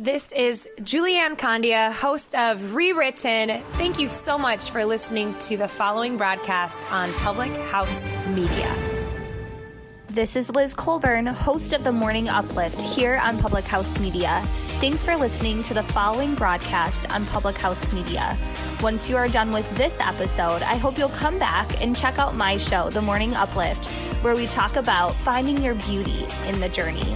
This is Julianne Condia, host of Rewritten. Thank you so much for listening to the following broadcast on Public House Media. This is Liz Colburn, host of The Morning Uplift here on Public House Media. Thanks for listening to the following broadcast on Public House Media. Once you are done with this episode, I hope you'll come back and check out my show, The Morning Uplift, where we talk about finding your beauty in the journey.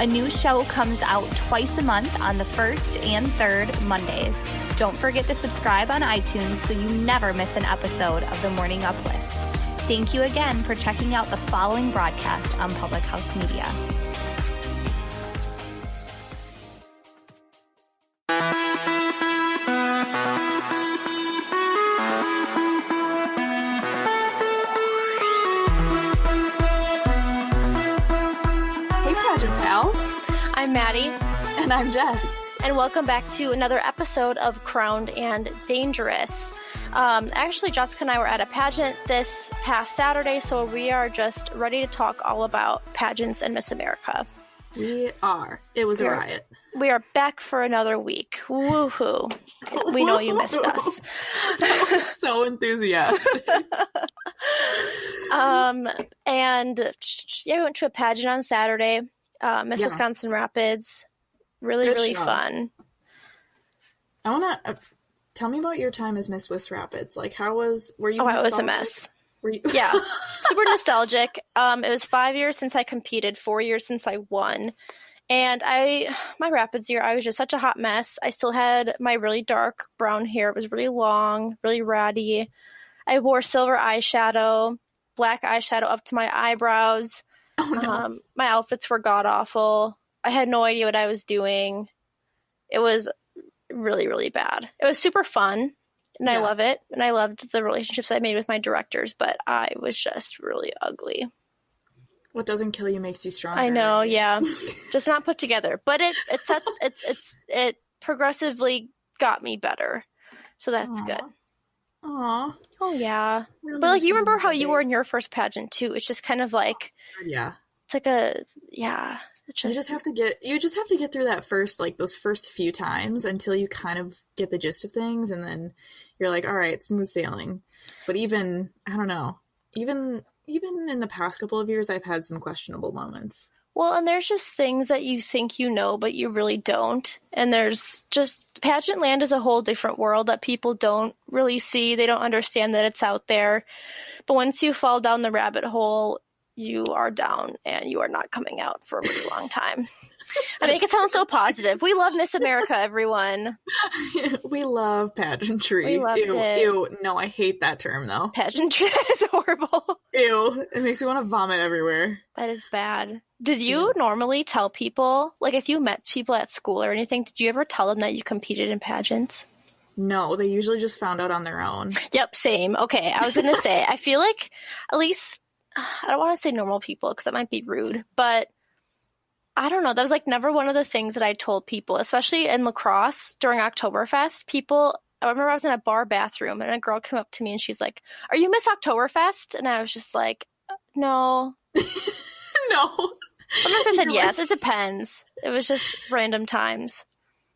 A new show comes out twice a month on the first and third Mondays. Don't forget to subscribe on iTunes so you never miss an episode of The Morning Uplift. Thank you again for checking out the following broadcast on Public House Media. I'm Maddie. And I'm Jess. And welcome back to another episode of Crowned and Dangerous. Actually, Jessica and I were at a pageant this past Saturday, so we are just ready to talk all about pageants and Miss America. We are. It was a riot. We are back for another week. Woohoo. We know you missed us. That was so enthusiastic. And yeah, we went to a pageant on Saturday. Miss Wisconsin Rapids. Really fun. I want to tell me about your time as Miss Wis Rapids. Like, were you nostalgic? It was a mess. Were you? Yeah, super nostalgic. It was 5 years since I competed, 4 years since I won. And my Rapids year, I was just such a hot mess. I still had my really dark brown hair. It was really long, really ratty. I wore silver eyeshadow, black eyeshadow up to my eyebrows. Oh, no. My outfits were god-awful. I had no idea what I was doing. It was really, really bad. It was super fun, and I love it. And I loved the relationships I made with my directors, but I was just really ugly. What doesn't kill you makes you stronger. I know, yeah. Just not put together. But it progressively got me better. So that's good. Aww. Oh, yeah. But, like, you remember how you were in your first pageant, too. It's just kind of like... Yeah. It's like you just have to get through that first, like, those first few times until you kind of get the gist of things, and then you're like, all right, smooth sailing. But even, I don't know, even in the past couple of years, I've had some questionable moments. Well, and there's just things that you think you know, but you really don't. And there's just, pageant land is a whole different world that people don't really see. They don't understand that it's out there. But once you fall down the rabbit hole, you are down and you are not coming out for a really long time. I make it sound so positive. We love Miss America, everyone. We love pageantry. We loved it. Ew. No, I hate that term, though. Pageantry is horrible. Ew. It makes me want to vomit everywhere. That is bad. Did you normally tell people, like if you met people at school or anything, did you ever tell them that you competed in pageants? No, they usually just found out on their own. Yep, same. Okay, I was going to say, I feel like at least, I don't want to say normal people because that might be rude, but I don't know. That was like never one of the things that I told people, especially in lacrosse during Oktoberfest. I remember I was in a bar bathroom and a girl came up to me and she's like, "Are you Miss Oktoberfest?" And I was just like, "No." No. Sometimes I said yes. It depends. It was just random times.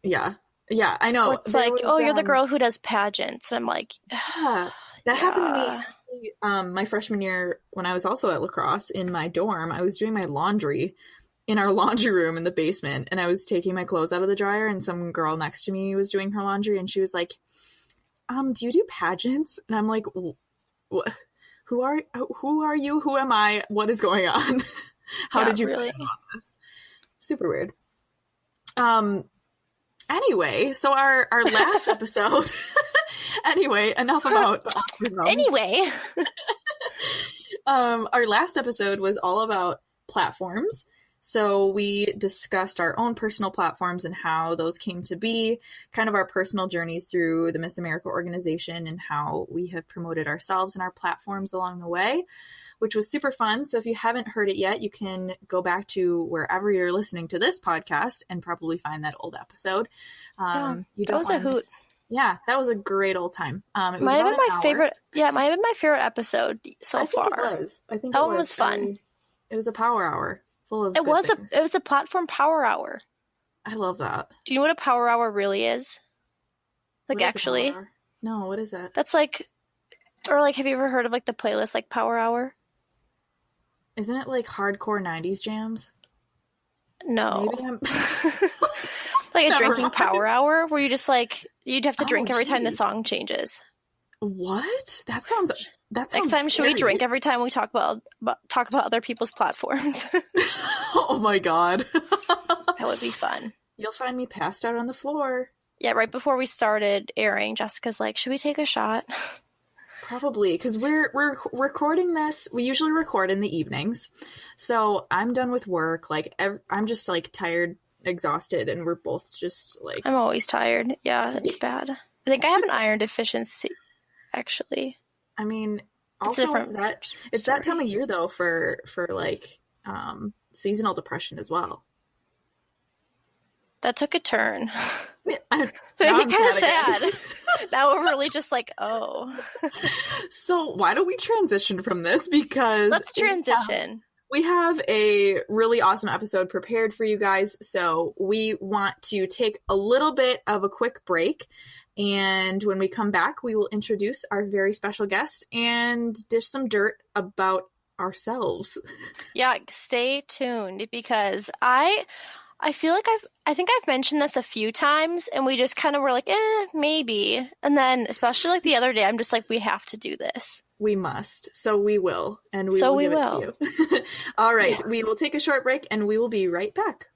Yeah. Yeah, I know. It's like, you're the girl who does pageants. And I'm like, yeah. That happened to me my freshman year when I was also at lacrosse in my dorm. I was doing my laundry in our laundry room in the basement, and I was taking my clothes out of the dryer, and some girl next to me was doing her laundry, and she was like, do you do pageants? And I'm like, what? Who are you? Who am I? What is going on? How did you find out about this? Super weird. Anyway, so our last episode. Anyway, enough about. Anyway, our last episode was all about platforms. So we discussed our own personal platforms and how those came to be, kind of our personal journeys through the Miss America organization and how we have promoted ourselves and our platforms along the way, which was super fun. So if you haven't heard it yet, you can go back to wherever you're listening to this podcast and probably find that old episode. That was a hoot. Yeah, that was a great old time. It was might have been my favorite. Yeah, might have been my favorite episode so far. I think that one was fun. It was a power hour full of. It was a platform power hour. I love that. Do you know what a power hour really is? Like, What is a actually? power hour? No, what is it? That's like, or like, have you ever heard of like the playlist, like Power Hour? Isn't it like hardcore 90s jams? No. Maybe I'm... It's like a Never drinking mind. power hour where you just like, you'd have to drink Oh, every time the geez. song changes. What? That sounds Next time, should we scary. drink every time we talk about other people's platforms? Oh my god. That would be fun. You'll find me passed out on the floor. Yeah, right before we started airing, Jessica's like, should we take a shot? Probably, because we're recording this. We usually record in the evenings, so I'm done with work. Like I'm just like tired, exhausted, and we're both just like. I'm always tired. Yeah, it's bad. I think I have an iron deficiency, actually. I mean, It's also a it's different that time story. of year though for like seasonal depression as well. That took a turn. Now Kind I'm of sad again. sad. Now we're really just like, oh. So why don't we transition from this? Because Let's transition. we have a really awesome episode prepared for you guys. So we want to take a little bit of a quick break. And when we come back, we will introduce our very special guest and dish some dirt about ourselves. Yeah, stay tuned because I feel like I think I've mentioned this a few times and we just kind of were like, maybe. And then especially like the other day, I'm just like, we have to do this. We must. So we will. And we So will we give will. it to you. All right. Yeah. We will take a short break and we will be right back.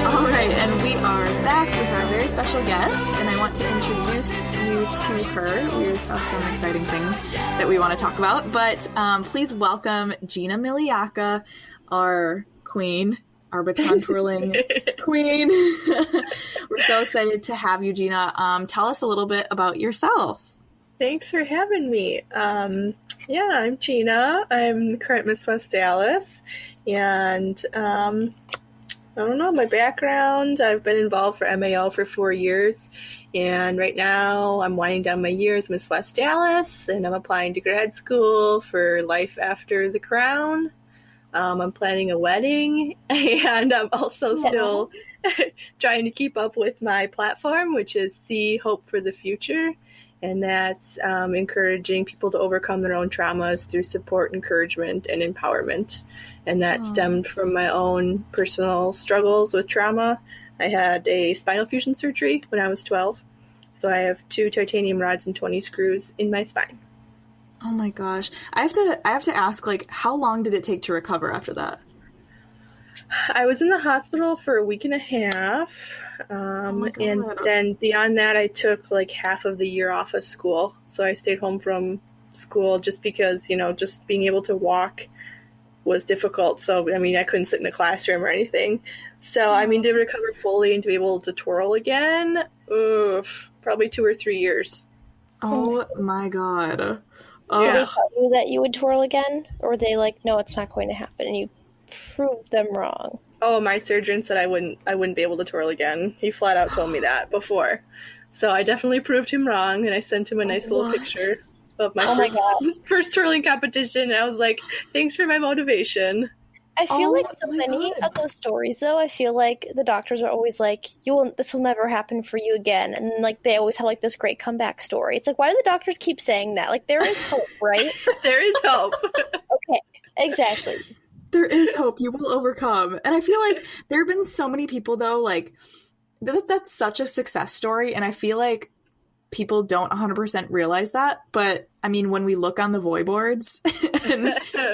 All right, and we are back with our very special guest, and I want to introduce you to her. We have some exciting things that we want to talk about, but please welcome Gina Miliacca, our queen, our baton twirling queen. We're so excited to have you, Gina. Tell us a little bit about yourself. Thanks for having me. Yeah, I'm Gina. I'm current Miss West Dallas, and I don't know, my background, I've been involved for MAO for 4 years, and right now I'm winding down my year as Miss West Dallas, and I'm applying to grad school for life after the crown. I'm planning a wedding, and I'm also still trying to keep up with my platform, which is See Hope for the Future, and that's encouraging people to overcome their own traumas through support, encouragement, and empowerment. And that stemmed from my own personal struggles with trauma. I had a spinal fusion surgery when I was 12, so I have 2 titanium rods and 20 screws in my spine. Oh my gosh. I have to ask, like, how long did it take to recover after that? I was in the hospital for a week and a half, and then beyond that, I took like half of the year off of school. So I stayed home from school just because, just being able to walk was difficult. So, I mean, I couldn't sit in a classroom or anything. So, I mean, to recover fully and to be able to twirl again, probably 2 or 3 years. Oh my god. Did they tell you that you would twirl again? Or were they like, no, it's not going to happen, and you proved them wrong? Oh, my surgeon said I wouldn't be able to twirl again. He flat out told me that before. So I definitely proved him wrong, and I sent him a nice little picture of my first twirling competition, and I was like, thanks for my motivation. I feel like so many of those stories, though, I feel like the doctors are always like, this will never happen for you again. And like they always have like this great comeback story. It's like, why do the doctors keep saying that? Like, there is hope, right? There is hope. Okay, exactly. There is hope. You will overcome. And I feel like there have been so many people, though, like, that's such a success story. And I feel like people don't 100% realize that. But, I mean, when we look on the Voy boards and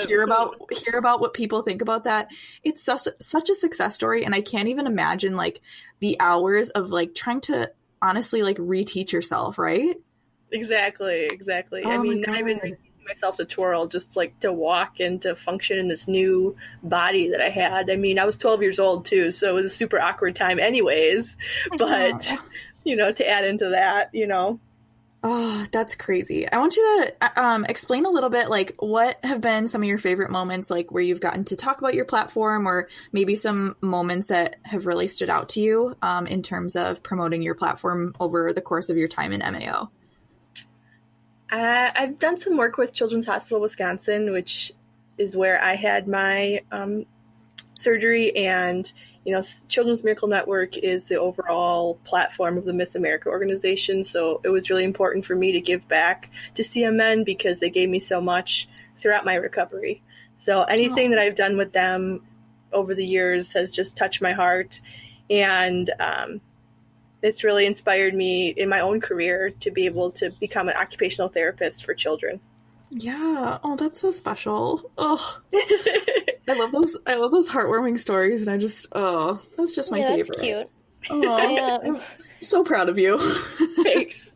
hear about what people think about that, it's such a success story. And I can't even imagine, like, the hours of, like, trying to honestly, like, reteach yourself, right? Exactly. Oh, I mean, not even myself to twirl, just like to walk and to function in this new body that I had. I mean, I was 12 years old too, so it was a super awkward time anyways, but to add into that, Oh, that's crazy. I want you to explain a little bit, like, what have been some of your favorite moments, like, where you've gotten to talk about your platform, or maybe some moments that have really stood out to you in terms of promoting your platform over the course of your time in MAO. I've done some work with Children's Hospital Wisconsin, which is where I had my surgery, and Children's Miracle Network is the overall platform of the Miss America organization, so it was really important for me to give back to CMN because they gave me so much throughout my recovery. So anything that I've done with them over the years has just touched my heart, and it's really inspired me in my own career to be able to become an occupational therapist for children. Yeah. Oh, that's so special. Oh, I love those heartwarming stories, and that's just my favorite. That's cute. Oh, I'm so proud of you. Thanks.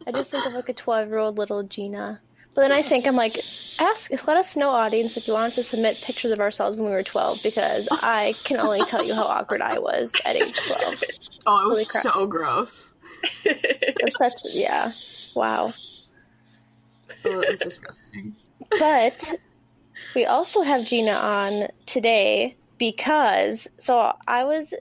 I just think of like a 12-year-old little Gina. But then I think, I'm like, let us know, audience, if you want us to submit pictures of ourselves when we were 12, because I can only tell you how awkward I was at age 12. Oh, it was so gross. Wow. Oh, it was disgusting. But we also have Gina on today because, Jessica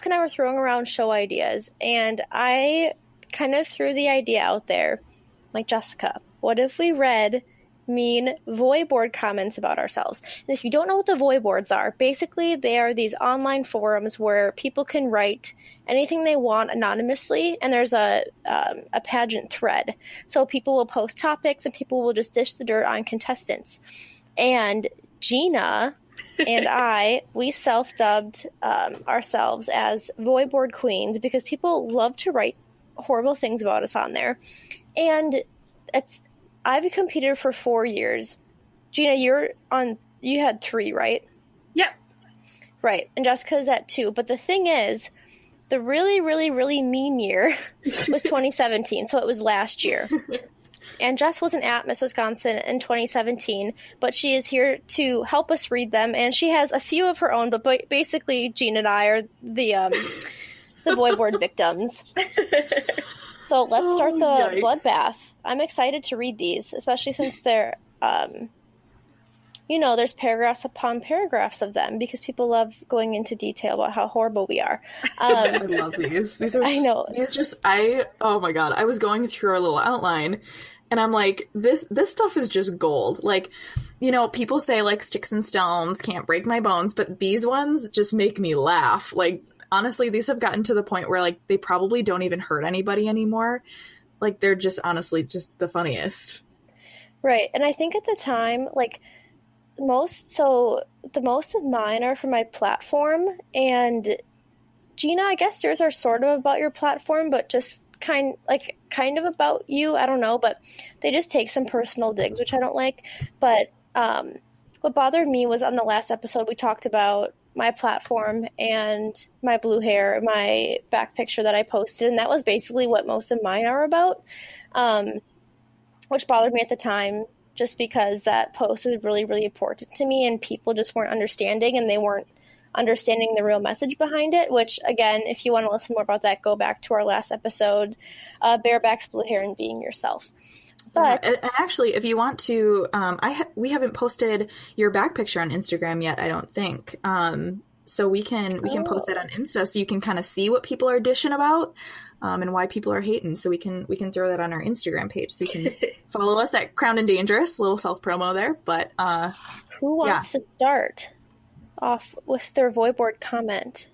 and I were throwing around show ideas, and I kind of threw the idea out there. I'm like, Jessica, what if we read mean voy board comments about ourselves? And if you don't know what the voy boards are, basically they are these online forums where people can write anything they want anonymously, and there's a pageant thread. So people will post topics, and people will just dish the dirt on contestants. And Gina and we self-dubbed ourselves as voy board queens because people love to write horrible things about us on there. And I've competed for 4 years. Gina, you had 3, right? Yep. Right. And Jessica's at 2. But the thing is, the really, really, really mean year was 2017. So it was last year. And Jess wasn't at Miss Wisconsin in 2017, but she is here to help us read them. And she has a few of her own, but basically Gina and I are the voy board victims. So let's start the bloodbath. I'm excited to read these, especially since they're, there's paragraphs upon paragraphs of them because people love going into detail about how horrible we are. I love these. These are, I know. Oh my God. I was going through our little outline, and I'm like, this stuff is just gold. Like, people say like sticks and stones can't break my bones, but these ones just make me laugh. Like, honestly, these have gotten to the point where like they probably don't even hurt anybody anymore. Like, they're just honestly just the funniest. Right. And I think at the time, like the most of mine are for my platform. And Gina, I guess yours are sort of about your platform, but just kind of about you. I don't know, but they just take some personal digs, which I don't like. But what bothered me was on the last episode, we talked about my platform and my blue hair, my back picture that I posted. And that was basically what most of mine are about, which bothered me at the time just because that post was really, really important to me and people just weren't understanding, and they weren't understanding the real message behind it, which, again, if you want to listen more about that, go back to our last episode, Barebacks, Blue Hair, and Being Yourself. But and actually, if you want to, we haven't posted your back picture on Instagram yet, I don't think. So we can post that on Insta, so you can kind of see what people are dishing about, and why people are hating. So we can throw that on our Instagram page, so you can follow us at Crowned and Dangerous. A little self promo there, but who wants to start off with their voy board comment?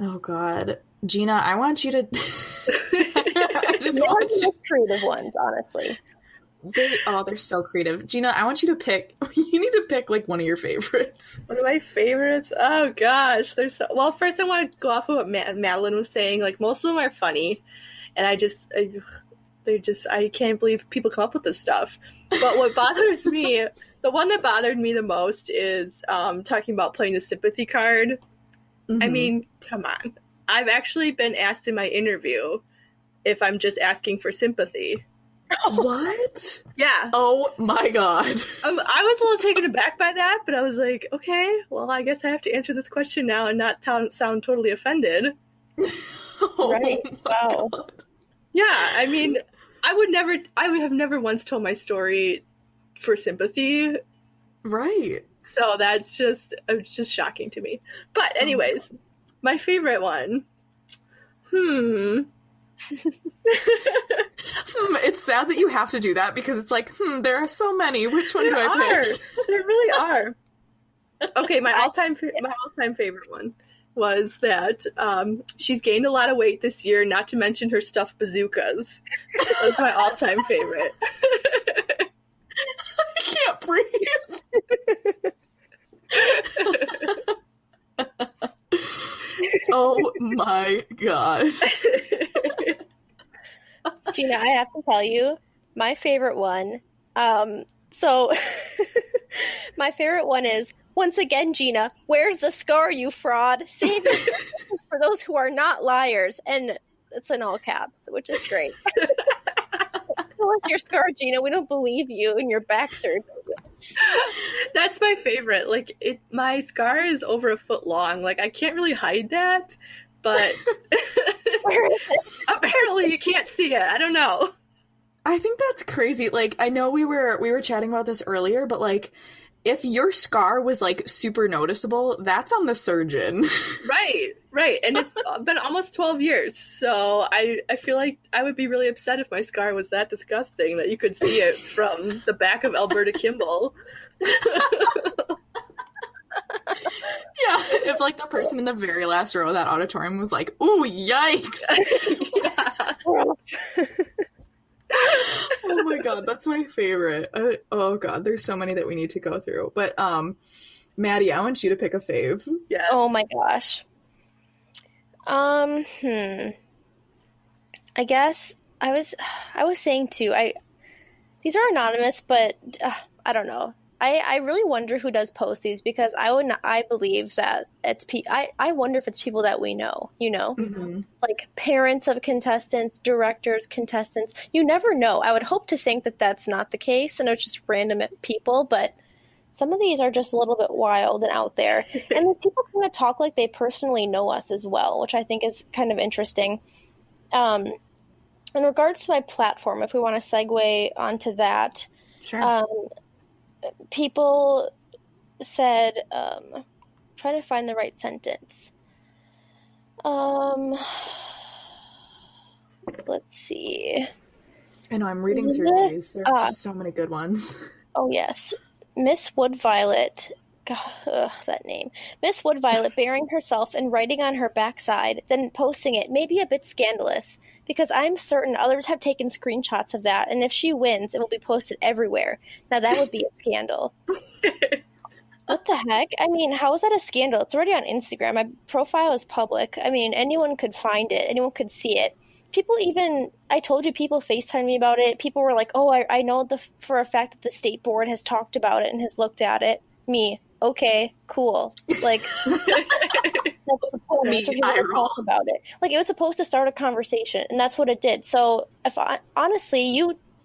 Oh God, Gina, I want you to. The creative ones, honestly. They're so creative. Gina, I want you to pick. You need to pick like one of your favorites. One of my favorites? Oh gosh, well. First, I want to go off of what Madeline was saying. Like, most of them are funny, and I can't believe people come up with this stuff. But what bothers me, the one that bothered me the most is talking about playing the sympathy card. Mm-hmm. I mean, come on. I've actually been asked in my interview if I'm just asking for sympathy. What? Yeah. Oh my God. I was a little taken aback by that, but I was like, okay, well, I guess I have to answer this question now and not sound totally offended. Right. Wow. Yeah, I mean, I would have never once told my story for sympathy. Right. So it's just shocking to me. But anyways, my favorite one. It's sad that you have to do that because it's like, there are so many. Which one do I pick? There really are. Okay, my all-time favorite one was that she's gained a lot of weight this year, not to mention her stuffed bazookas. That was my all-time favorite. I can't breathe. Oh my gosh. Gina, I have to tell you, my favorite one. So my favorite one is, once again, Gina, where's the scar, you fraud? Save it for those who are not liars. And it's in all caps, which is great. What's your scar, Gina? We don't believe you and your back surgery. That's my favorite. Like, my scar is over a foot long. Like, I can't really hide that, but Where is it? apparently you can't see it. I don't know. I think that's crazy. Like, I know we were chatting about this earlier, but like, if your scar was like super noticeable, that's on the surgeon. Right. And it's been almost 12 years. So I feel like I would be really upset if my scar was that disgusting that you could see it from the back of Alberta Kimball. Yeah, if like the person in the very last row of that auditorium was like, ooh, yikes. Oh my god, that's my favorite. Oh god, there's so many that we need to go through. But Maddie, I want you to pick a fave. Yeah. Oh my gosh. I guess I was saying too. These are anonymous, but I don't know. I really wonder who does post these because I believe that I wonder if it's people that we know, Mm-hmm. like parents of contestants, directors, contestants. You never know. I would hope to think that that's not the case and it's just random people, but some of these are just a little bit wild and out there. And these people kind of talk like they personally know us as well, which I think is kind of interesting. In regards to my platform, if we want to segue onto that, Sure. People said, try to find the right sentence. Let's see. I know, I'm reading through these. There are just so many good ones. Oh, yes. Miss Wood Violet. God, that name. Miss Wood Violet burying herself and writing on her backside, then posting it may be a bit scandalous, because I'm certain others have taken screenshots of that, and if she wins, it will be posted everywhere. Now that would be a scandal. What the heck? I mean, how is that a scandal? It's already on Instagram. My profile is public. I mean, anyone could find it. Anyone could see it. I told you, people FaceTimed me about it. People were like, oh, I know for a fact that the state board has talked about it and has looked at it. Me. Okay, cool. Like, that's the point. That's what people talk about it. Like, it was supposed to start a conversation, and that's what it did. So, honestly,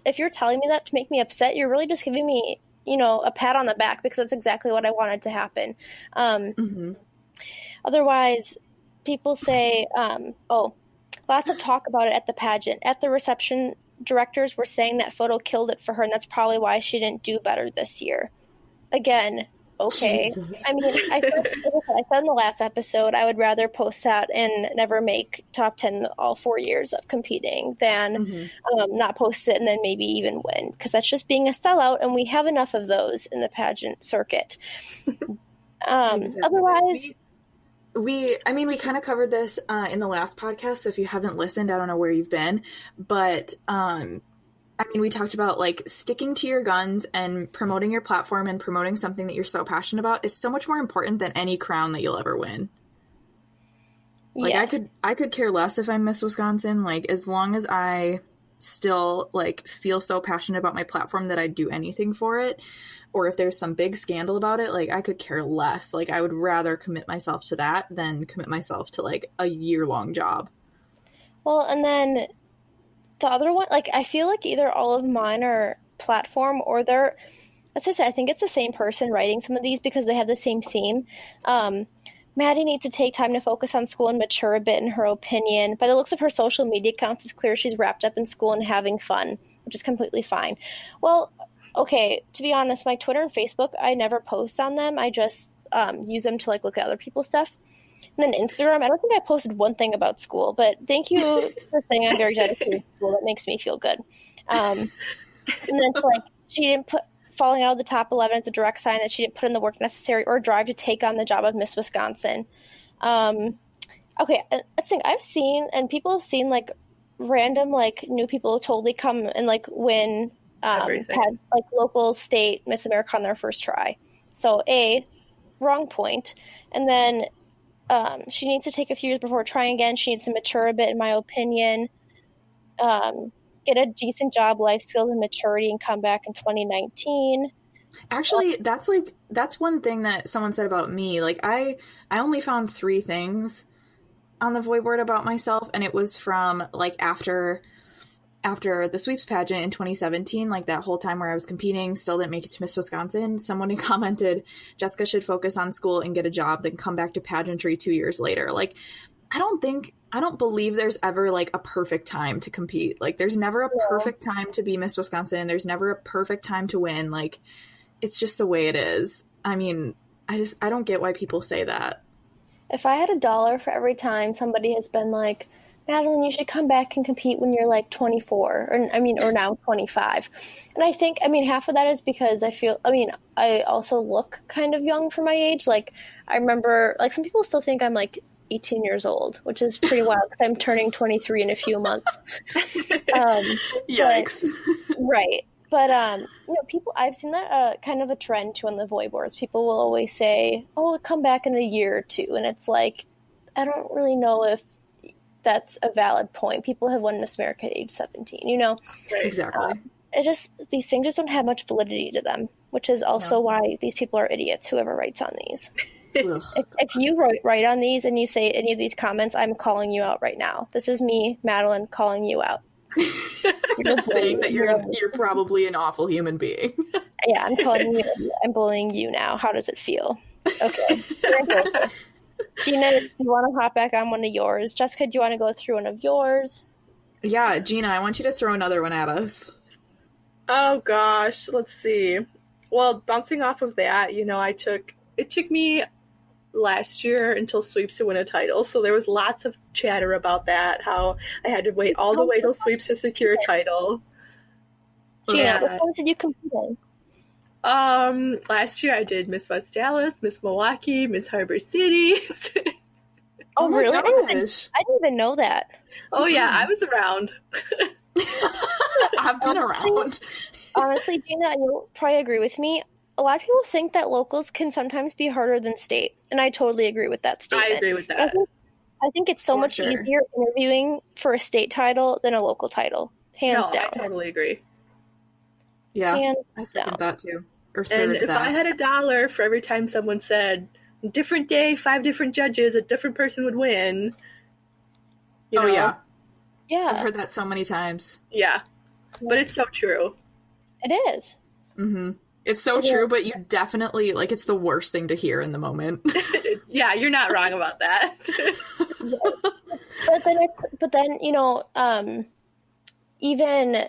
if you're telling me that to make me upset, you're really just giving me, a pat on the back, because that's exactly what I wanted to happen. Otherwise, people say, lots of talk about it at the pageant. At the reception, directors were saying that photo killed it for her, and that's probably why she didn't do better this year. Again, okay. Jesus. I mean, I said in the last episode, I would rather post that and never make top 10 all 4 years of competing than not post it and then maybe even win, because that's just being a sellout, and we have enough of those in the pageant circuit. Exactly. Otherwise... We kind of covered this in the last podcast, so if you haven't listened, I don't know where you've been, but we talked about like sticking to your guns and promoting your platform and promoting something that you're so passionate about is so much more important than any crown that you'll ever win. Like, yes. I could care less if I'm Miss Wisconsin. Like, as long as I still like feel so passionate about my platform that I'd do anything for it, or if there's some big scandal about it, like, I could care less. Like, I would rather commit myself to that than commit myself to like a year-long job. Well, and then the other one, like, I feel like either all of mine are platform or they're, let's just say, I think it's the same person writing some of these because they have the same theme. Maddie Maddie needs to take time to focus on school and mature a bit in her opinion. By the looks of her social media accounts, it's clear she's wrapped up in school and having fun, which is completely fine. Well, okay, to be honest, my Twitter and Facebook, I never post on them. I just use them to like look at other people's stuff. And then Instagram, I don't think I posted one thing about school, but thank you for saying I'm very dedicated to school. That makes me feel good. And then it's like she didn't put falling out of the top 11 as a direct sign that she didn't put in the work necessary or drive to take on the job of Miss Wisconsin. Okay, that's the thing. I've seen, and people have seen like random like new people totally come and like win had like local state Miss America on their first try. So wrong point. And then she needs to take a few years before trying again. She needs to mature a bit, in my opinion. Get a decent job, life skills, and maturity, and come back in 2019. Actually, that's one thing that someone said about me. Like, I only found 3 things on the Void board about myself, and it was from like after the sweeps pageant in 2017, like that whole time where I was competing, still didn't make it to Miss Wisconsin. Someone had commented, Jessica should focus on school and get a job, then come back to pageantry 2 years later. Like, I don't believe there's ever like a perfect time to compete. Like, there's never a perfect time to be Miss Wisconsin. There's never a perfect time to win. Like, it's just the way it is. I mean, I don't get why people say that. If I had $1 for every time somebody has been like, Madeline, you should come back and compete when you're like 24, or now 25. And I think, half of that is because I also look kind of young for my age. Like, I remember, like, some people still think I'm like 18 years old, which is pretty wild because I'm turning 23 in a few months. Yikes. Right. But, people, I've seen that kind of a trend too on the Void boards. People will always say, oh, come back in a year or two. And it's like, I don't really know if that's a valid point. People have won Miss America at age 17, Right. Exactly. These things just don't have much validity to them, which is also why these people are idiots, whoever writes on these. If you write on these and you say any of these comments, I'm calling you out right now. This is me, Madeline, calling you out. Saying that you're probably an awful human being. Yeah, I'm bullying you now. How does it feel? Okay. Gina, do you want to hop back on one of yours? Jessica, do you want to go through one of yours? Yeah, Gina, I want you to throw another one at us. Oh gosh, let's see. Well, bouncing off of that, it took me last year until sweeps to win a title, so there was lots of chatter about that, how I had to wait all the way till sweeps to secure a title. Gina, what ones did you compete in? Last year I did Miss West Dallas, Miss Milwaukee, Miss Harbor City. Oh really? I didn't even know that. Oh yeah, I was around. I've been around. Honestly, Gina, you'll probably agree with me. A lot of people think that locals can sometimes be harder than state, and I totally agree with that statement. I agree with that. I think it's so much easier interviewing for a state title than a local title, hands down. I totally agree. Yeah, I second that too. And if I had $1 for every time someone said, different day, 5 different judges, a different person would win. Yeah. Yeah. I've heard that so many times. Yeah. But it's so true. It is. Mm-hmm. It's so true, but you definitely, like, it's the worst thing to hear in the moment. Yeah, you're not wrong about that. But then, even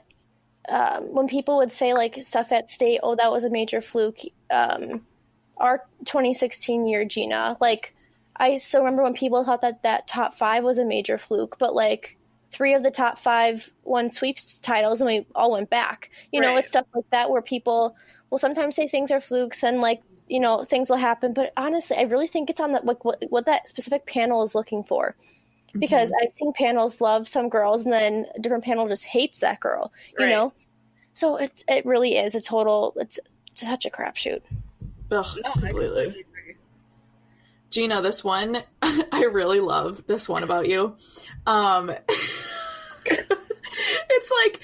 when people would say, like, stuff at state, oh, that was a major fluke, our 2016 year, Gina, like, I still remember when people thought that top 5 was a major fluke, but, like, 3 of the top 5 won sweeps titles, and we all went back. It's stuff like that where people will sometimes say things are flukes and, like, things will happen. But honestly, I really think it's on what that specific panel is looking for. Because I've seen panels love some girls, and then a different panel just hates that girl, you know? So it really is it's such a crapshoot. Ugh, completely. Gina, this one, I really love this one about you. It's like,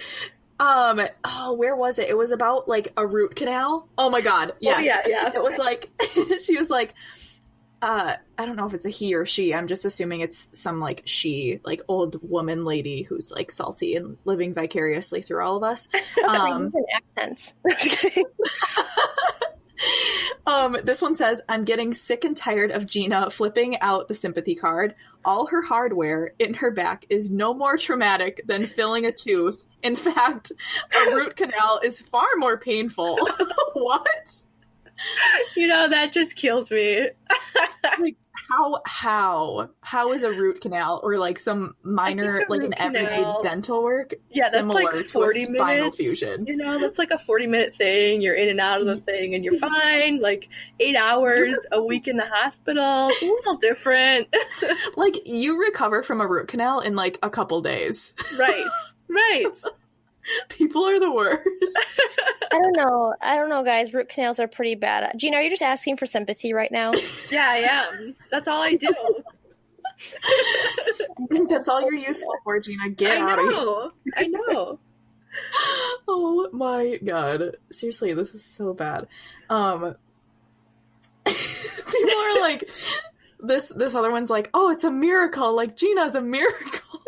where was it? It was about, like, a root canal. Oh my God. Yes. Oh, yeah. It was like, she was like, I don't know if it's a he or she. I'm just assuming it's some, like, she, like, old woman lady who's, like, salty and living vicariously through all of us. Accents. This one says, I'm getting sick and tired of Gina flipping out the sympathy card. All her hardware in her back is no more traumatic than filling a tooth. In fact, a root canal is far more painful. What? That just kills me. Like, how is a root canal or like some minor, like an everyday dental work similar like to a spinal fusion? That's like a 40-minute thing. You're in and out of the thing and you're fine. Like 8 hours a week in the hospital. It's a little different. Like, you recover from a root canal in like a couple days. Right. People are the worst. I don't know, guys. Root canals are pretty bad. Gina, are you just asking for sympathy right now? Yeah, I am. That's all I do. That's all you're useful for, Gina. Get out of here. I know. Oh my god. Seriously, this is so bad. People are like, this other one's like, oh, it's a miracle. Like, Gina's a miracle.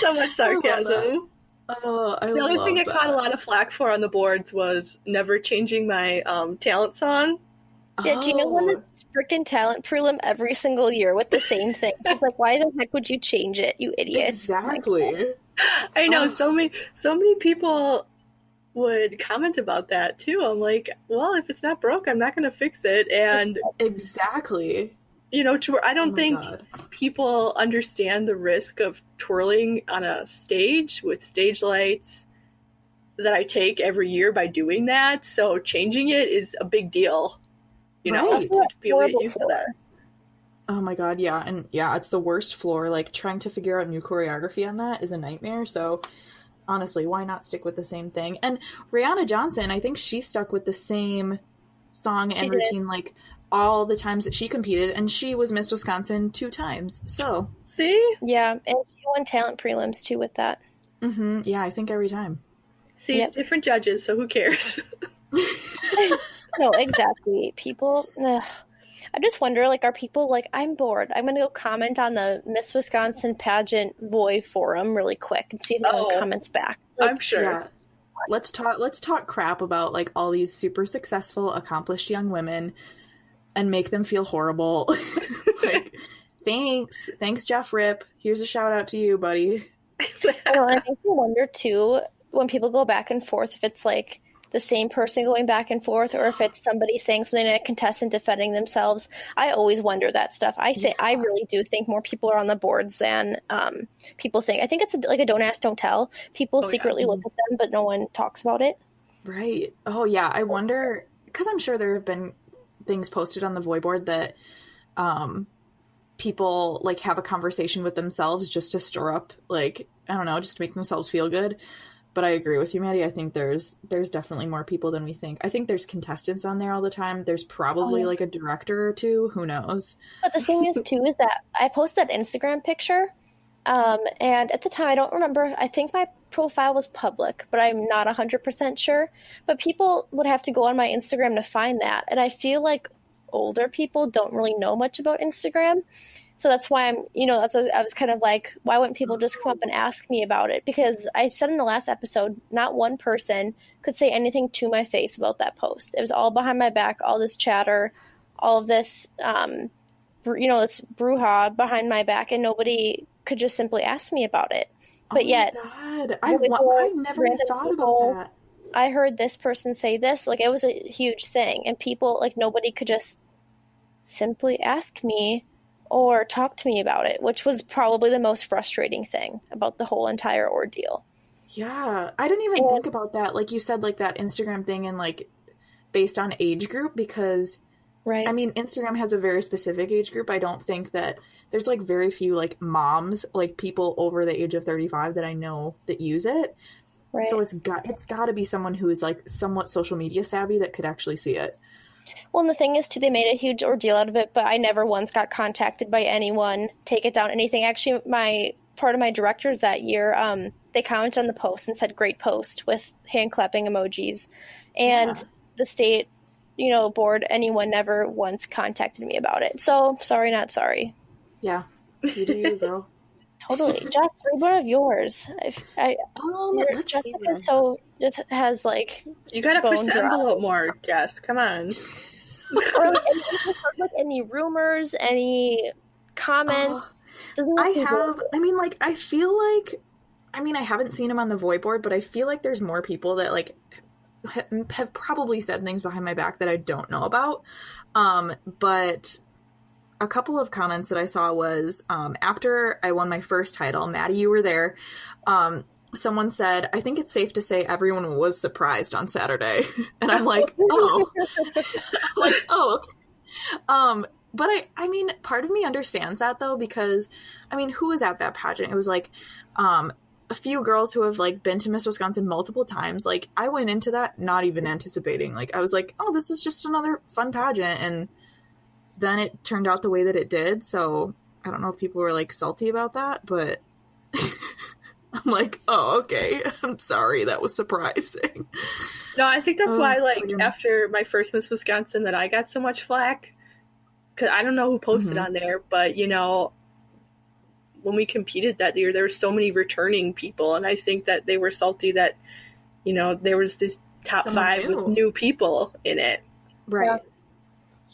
So much sarcasm. The only thing I caught a lot of flack for on the boards was never changing my talent song. Yeah, Gina won this freaking talent prelim every single year with the same thing. It's like, why the heck would you change it, you idiot? Exactly. I know, so many people would comment about that too. I'm like, well, if it's not broke, I'm not going to fix it. And exactly. I don't think people understand the risk of twirling on a stage with stage lights that I take every year by doing that. So changing it is a big deal, right. To be able to get used to that. Oh my god, yeah. And yeah, it's the worst floor. Like, trying to figure out new choreography on that is a nightmare. So honestly, why not stick with the same thing? And Rihanna Johnson, I think she stuck with the same song and routine, like, all the times that she competed, and she was Miss Wisconsin 2 times. So see, yeah, and she won talent prelims too with that. Yeah, I think every time. See, it's different judges, so who cares? No, exactly. People, I just wonder, like, are people like, I'm bored, I'm gonna go comment on the Miss Wisconsin pageant boy forum really quick and see if anyone comments back. Like, I'm sure. Yeah. Let's talk crap about like all these super successful, accomplished young women and make them feel horrible. Like, thanks, Jeff Ripp. Here's a shout out to you, buddy. I think you wonder too, when people go back and forth, if it's like the same person going back and forth, or if it's somebody saying something and a contestant defending themselves. I always wonder that stuff. I really do think more people are on the boards than people think. I think it's like a don't ask, don't tell. People secretly look at them, but no one talks about it. Right. Oh yeah. I wonder, because I'm sure there have been things posted on the Voy board that people like have a conversation with themselves just to stir up, like, I don't know, just to make themselves feel good. But I agree with you, Maddie. I think there's definitely more people than we think. I think there's contestants on there all the time. There's probably like a director or two. Who knows? But the thing is too, is that I posted that Instagram picture, and at the time, I don't remember, I think my profile was public, but I'm not 100% sure. But people would have to go on my Instagram to find that. And I feel like older people don't really know much about Instagram. So that's why I was kind of like, why wouldn't people just come up and ask me about it? Because I said in the last episode, not one person could say anything to my face about that post. It was all behind my back, all this chatter, all of this, this brouhaha behind my back, and nobody could just simply ask me about it. But yet, God. I've never thought about that. I heard this person say this, like, it was a huge thing, and people, like, nobody could just simply ask me or talk to me about it, which was probably the most frustrating thing about the whole entire ordeal. Yeah, I didn't even think about that. Like you said, like that Instagram thing and like based on age group, because right. I mean, Instagram has a very specific age group. I don't think that there's like very few like moms, like people over the age of 35 that I know that use it. Right. So it's got to be someone who is like somewhat social media savvy that could actually see it. Well, and the thing is, too, they made a huge ordeal out of it, but I never once got contacted by anyone, take it down, anything. Actually, part of my directors that year, they commented on the post and said, great post, with hand clapping emojis. And the state, board, anyone never once contacted me about it. So, sorry, not sorry. Yeah, you do you, girl. Totally. Jess, read one of yours. Let's see. Jessica just has like You gotta push the envelope more, Jess. Come on. or like any rumors, any comments. I feel like, I haven't seen them on the Void board, but I feel like there's more people that like have probably said things behind my back that I don't know about. But a couple of comments that I saw was, after I won my first title, Maddie, you were there. Someone said, I think it's safe to say everyone was surprised on Saturday. And I'm like, oh. Okay. But part of me understands that though, because who was at that pageant? It was like, a few girls who have like been to Miss Wisconsin multiple times. Like I went into that not even anticipating, like I was like, oh, this is just another fun pageant. And then it turned out the way that it did. So I don't know if people were like salty about that, but I'm like, oh, okay. I'm sorry. That was surprising. No, I think that's why, like, after my first Miss Wisconsin that I got so much flack. Because I don't know who posted on there, but, when we competed that year, there were so many returning people. And I think that they were salty that, there was this top five with new people in it. Right. Yeah.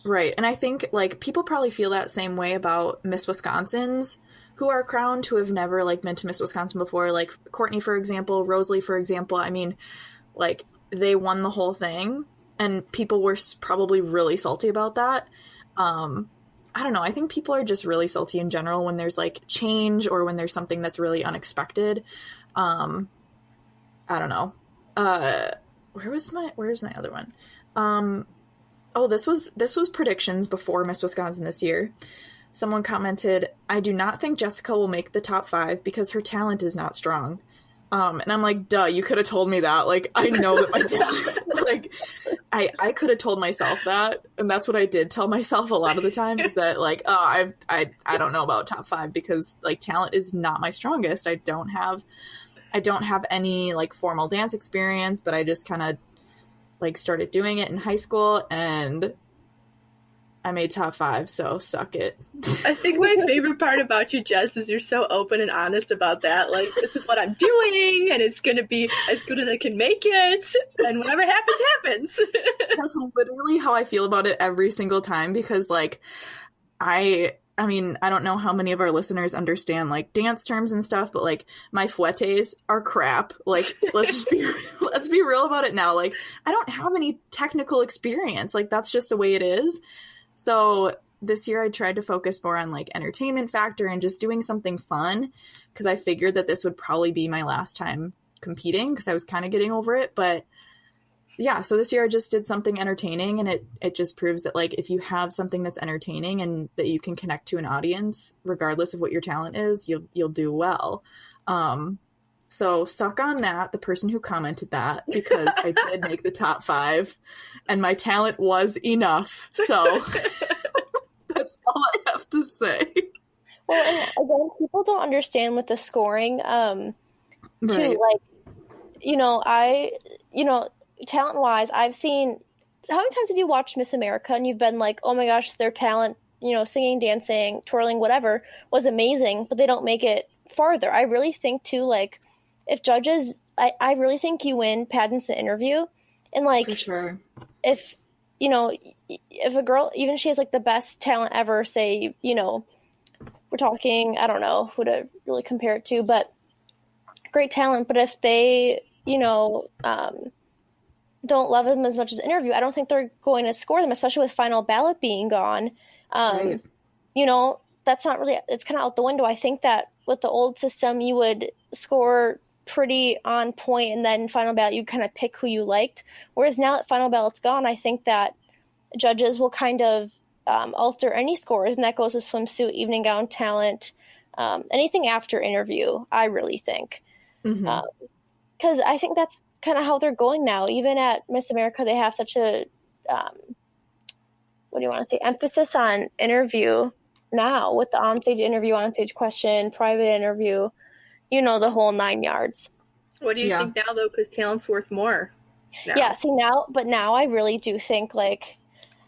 Right. And I think, like, people probably feel that same way about Miss Wisconsins who are crowned, who have never, like, been to Miss Wisconsin before. Like, Courtney, for example, Rosalie, for example. Like, they won the whole thing, and people were probably really salty about that. I don't know. I think people are just really salty in general when there's, like, change or when there's something that's really unexpected. I don't know. Where's my other one? This was predictions before Miss Wisconsin this year. Someone commented, I do not think Jessica will make the top 5 because her talent is not strong. And I'm like, duh, you could have told me that. Like, I know that my talent, like, I could have told myself that. And that's what I did tell myself a lot of the time, is that, like, I don't know about top 5 because, like, talent is not my strongest. I don't have any, like, formal dance experience, but I just kind of, like, started doing it in high school, and I made top 5, so suck it. I think my favorite part about you, Jess, is you're so open and honest about that. Like, this is what I'm doing, and it's going to be as good as I can make it, and whatever happens, happens. That's literally how I feel about it every single time, because, like, I don't know how many of our listeners understand, like, dance terms and stuff, but, like, my fouettes are crap. Like, let's be real about it now. Like, I don't have any technical experience. Like, that's just the way it is. So this year I tried to focus more on, like, entertainment factor and just doing something fun, because I figured that this would probably be my last time competing, because I was kind of getting over it. But yeah, so this year I just did something entertaining, and it just proves that, like, if you have something that's entertaining and that you can connect to an audience, regardless of what your talent is, you'll do well. So suck on that, the person who commented that, because I did make the top 5 and my talent was enough. So that's all I have to say. Well, and again, people don't understand with the scoring, Right. too, like, talent-wise, I've seen, how many times have you watched Miss America and you've been like, oh my gosh, their talent, singing, dancing, twirling, whatever, was amazing, but they don't make it farther. I really think, too, like, if judges, I really think you win pageants and interview, and, like, for sure, if a girl, even if she has, like, the best talent ever, say, we're talking, I don't know who to really compare it to, but great talent, but if they, don't love them as much as interview, I don't think they're going to score them, especially with final ballot being gone. Right. That's not really, it's kind of out the window. I think that with the old system, you would score pretty on point, and then final ballot, you kind of pick who you liked. Whereas now that final ballot's gone, I think that judges will kind of alter any scores, and that goes with swimsuit, evening gown, talent, anything after interview, I really think. Because I think that's kind of how they're going now. Even at Miss America, they have such a emphasis on interview now, with the onstage interview, onstage question, private interview, the whole 9 yards. What do you think now, though? Because talent's worth more now. Yeah, see, now I really do think, like,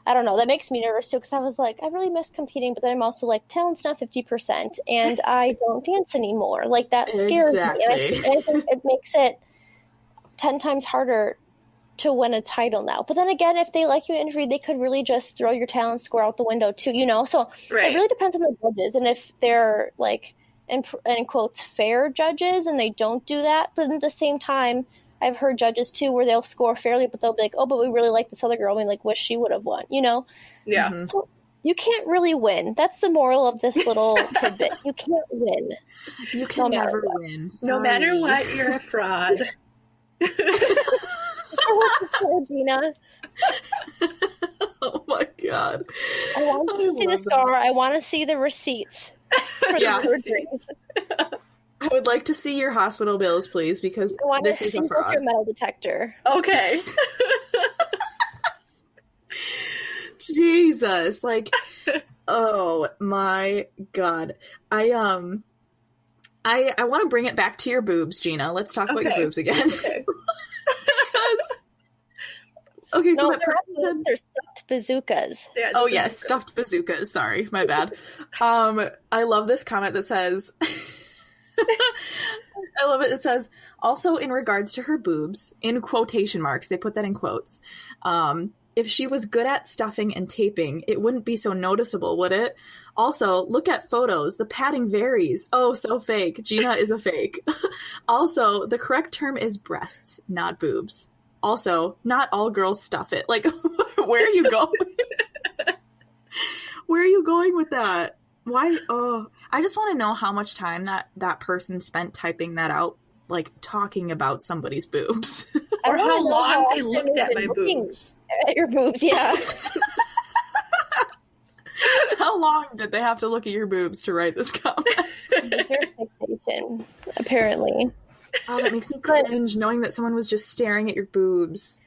I don't know. That makes me nervous too, because I was like, I really miss competing, but then I'm also like, talent's not 50%, and I don't dance anymore. Like, that scares me. And I think it makes it 10 times harder to win a title now. But then again, if they like you in an interview, they could really just throw your talent score out the window too, you know? So it really depends on the judges, and if they're like, in quotes, fair judges, and they don't do that. But at the same time, I've heard judges too where they'll score fairly, but they'll be like, oh, but we really like this other girl. We like wish she would have won, you know? Yeah. Mm-hmm. So you can't really win. That's the moral of this little tidbit. You can't win. You can never win. Sorry. No matter what, you're a fraud. Gina. Oh my God. I want to see the scar. I want to see the receipts. For the I would like to see your hospital bills, please, because this is a fraud. Your metal detector. Okay. Jesus, like, oh my God. I want to bring it back to your boobs, Gina. Let's talk about your boobs again. Okay, so that person said they're stuffed bazookas. Yeah, oh yes, stuffed bazookas. Sorry, my bad. I love this comment that says, I love it. It says, also in regards to her boobs, in quotation marks, they put that in quotes. If she was good at stuffing and taping, it wouldn't be so noticeable, would it? Also, look at photos. The padding varies. Oh, so fake. Gina is a fake. Also, the correct term is breasts, not boobs. Also, not all girls stuff it. Like, where are you going? Where are you going with that? Why? Oh, I just want to know how much time that person spent typing that out, like talking about somebody's boobs. Or how long they looked at my boobs. At your boobs, yeah. How long did they have to look at your boobs to write this comment? Their fixation, apparently. Oh, that makes me cringe knowing that someone was just staring at your boobs.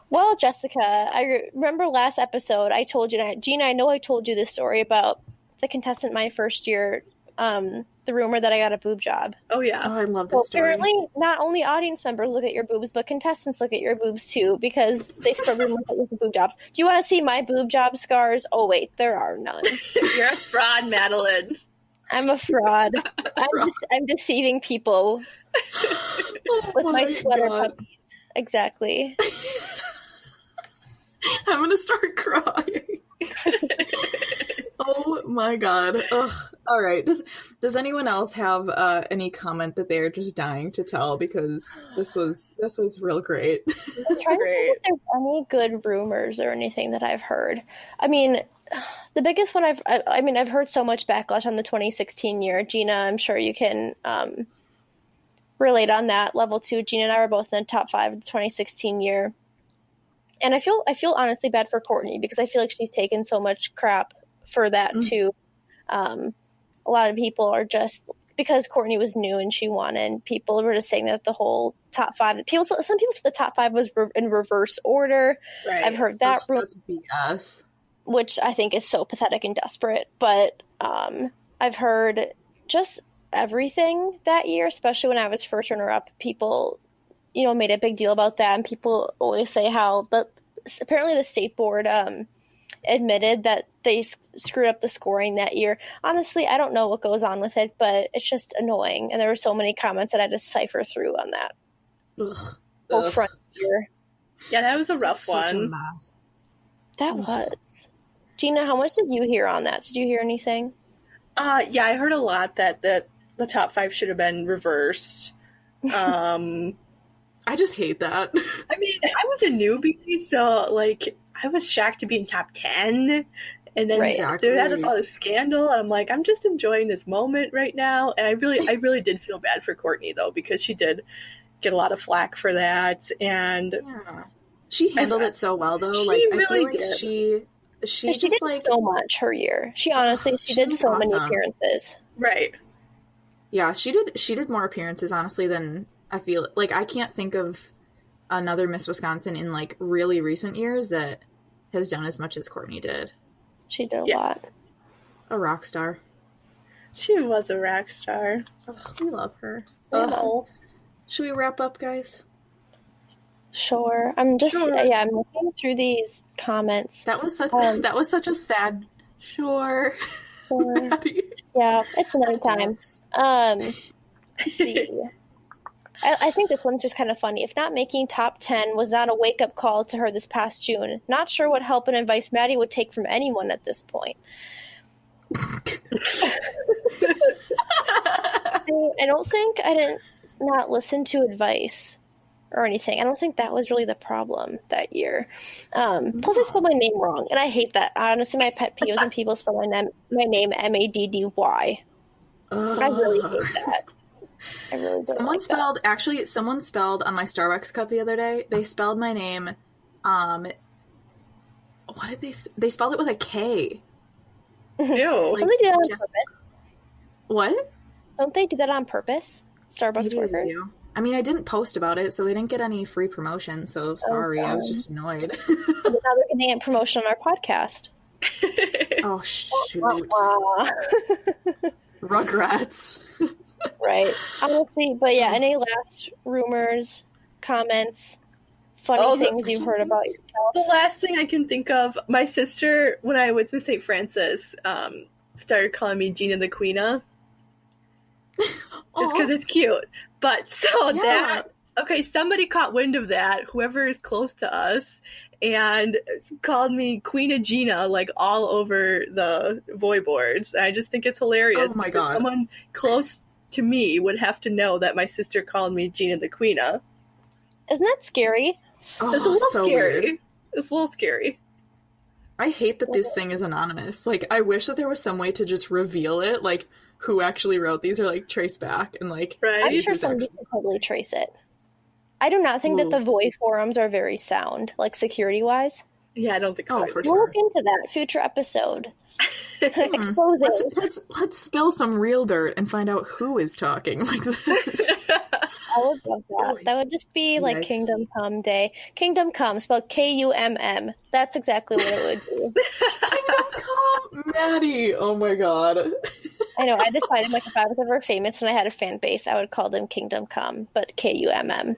Well, Jessica, I remember last episode I told you, Gina, I know I told you this story about the contestant my first year, the rumor that I got a boob job. Oh, yeah. Oh, I love this story. Apparently, not only audience members look at your boobs, but contestants look at your boobs too, because they spread rumors that you have boob jobs. Do you want to see my boob job scars? Oh, wait, there are none. You're a fraud, Madeline. I'm a fraud. I'm deceiving people with my sweater puppies. Exactly. I'm going to start crying. Oh my God. Ugh. All right. Does anyone else have any comment that they're just dying to tell? Because this was real great. I'm trying to think if there's any good rumors or anything that I've heard. I mean, the biggest one I've heard so much backlash on the 2016 year. Gina, I'm sure you can relate on that level too. Gina and I were both in the top 5 of the 2016 year. And I feel honestly bad for Courtney, because I feel like she's taken so much crap for that too. A lot of people are just, because Courtney was new and she won, and people were just saying that the whole top 5, some people said the top 5 was in reverse order. Right. I've heard that rumor, That's BS. which I think is so pathetic and desperate. But I've heard just everything that year, especially when I was first runner-up. People, made a big deal about that, and people always say how, but apparently the state board admitted that they screwed up the scoring that year. Honestly, I don't know what goes on with it, but it's just annoying, and there were so many comments that I had to cipher through on that. Whole front year. Yeah, that was a rough Such one. a mess. That was. Gina, how much did you hear on that? Did you hear anything? Yeah, I heard a lot that the top 5 should have been reversed. I just hate that. I mean, I was a newbie, so I was shocked to be in top 10, and then there had all this scandal, and I'm like, I'm just enjoying this moment right now. And I really did feel bad for Courtney though, because she did get a lot of flack for that, and she handled it so well though. I feel like did. she did so much her year. She honestly, she did so many appearances. Right. Yeah, she did more appearances honestly than I feel like. I can't think of another Miss Wisconsin in really recent years that has done as much as Courtney did. She did a lot. A rock star. She was a rock star. Ugh, we love her. Oh. Should we wrap up, guys? Sure. I'm just I'm looking through these comments. That was such a sad sure. Maddie. Yeah, it's another time. Let's see. I think this one's just kind of funny. If not making top 10 was not a wake-up call to her this past June, not sure what help and advice Maddie would take from anyone at this point. I don't think I didn't not listen to advice or anything. I don't think that was really the problem that year. Plus, I spelled my name wrong, and I hate that. Honestly, my pet peeve is when people spell my name Maddy. I really hate that. I really don't like that. Someone spelled on my Starbucks cup the other day. They spelled my name. What did they spelled it with a K. Ew. Don't they do that on purpose? What? Don't they do that on purpose? Starbucks Maybe workers. they do. I mean, I didn't post about it, so they didn't get any free promotion, so sorry. I was just annoyed. Now they're getting a promotion on our podcast. Oh, shoot. Rugrats. Right. Honestly, but yeah, any last rumors, comments, funny things you've heard about yourself? The last thing I can think of, my sister, when I went to St. Francis, started calling me Gina the Queena. Just because it's cute. But somebody caught wind of that, whoever is close to us, and called me Queen of Gina, like all over the Voy boards. And I just think it's hilarious. Oh my God. Someone close to me would have to know that my sister called me Gina the Queena. Isn't that scary? Oh, It's a little so scary. Weird. It's a little scary. I hate that this thing is anonymous. Like, I wish that there was some way to just reveal it, like, who actually wrote these, or, like, trace back and, like, Right. I'm sure somebody can totally trace it. I do not think that the Voy forums are very sound, like security-wise. Yeah, I don't think so. Oh, for We'll sure. look into that. Future episode. Expose it. Let's spill some real dirt and find out who is talking like this. I would love that. That would just be like Yikes. Kingdom Come Day. Kingdom Come, spelled Kumm. That's exactly what it would be. Kingdom Come, Maddie. Oh my God. I know. I decided, like, if I was ever famous and I had a fan base, I would call them Kingdom Come, but Kumm.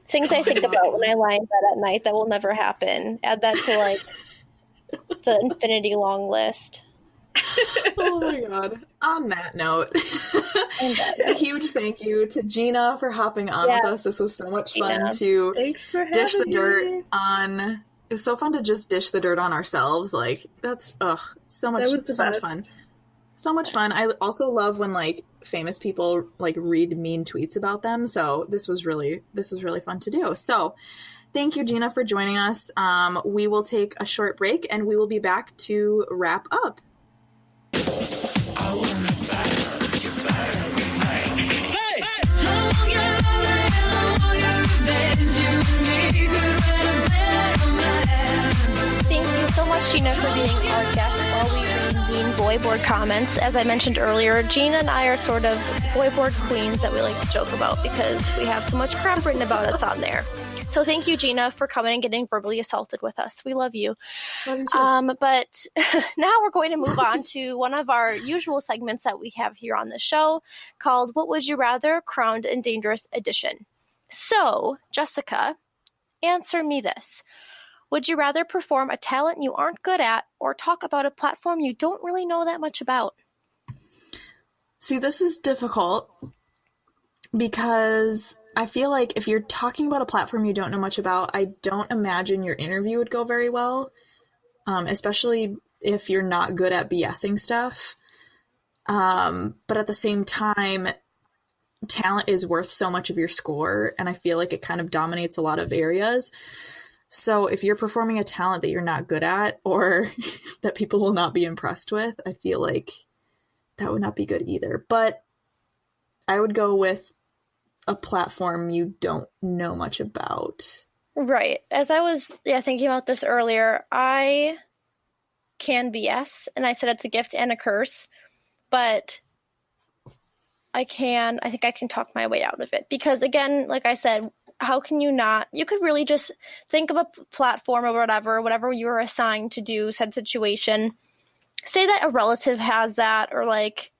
Things I think about when I lie in bed at night that will never happen. Add that to, like, the infinity long list. Oh my God. On that note, a huge thank you to Gina for hopping on with us. This was so much fun to Thanks for dish the having dirt me. on. It was so fun to just dish the dirt on ourselves. Like, that's so much best. fun. So much fun. I also love when, like, famous people, like, read mean tweets about them. So this was really fun to do. So thank you, Gina, for joining us. We will take a short break and we will be back to wrap up. Thank you so much, Gina, for being our guest while we read mean Voy board comments. As I mentioned earlier, Gina and I are sort of Voy board queens that we like to joke about because we have so much crap written about us on there. So thank you, Gina, for coming and getting verbally assaulted with us. We love you. Love you too. But now we're going to move on to one of our usual segments that we have here on the show called What Would You Rather? Crowned and Dangerous Edition. So, Jessica, answer me this. Would you rather perform a talent you aren't good at or talk about a platform you don't really know that much about? See, this is difficult because I feel like if you're talking about a platform you don't know much about, I don't imagine your interview would go very well, especially if you're not good at BSing stuff. But at the same time, talent is worth so much of your score, and I feel like it kind of dominates a lot of areas. So if you're performing a talent that you're not good at or that people will not be impressed with, I feel like that would not be good either. But I would go with a platform you don't know much about. Right. As I was thinking about this earlier, I can BS, and I said it's a gift and a curse, but I think I can talk my way out of it. Because again, like I said, how can you not? You could really just think of a platform or whatever you were assigned to do, said situation. Say that a relative has that, or like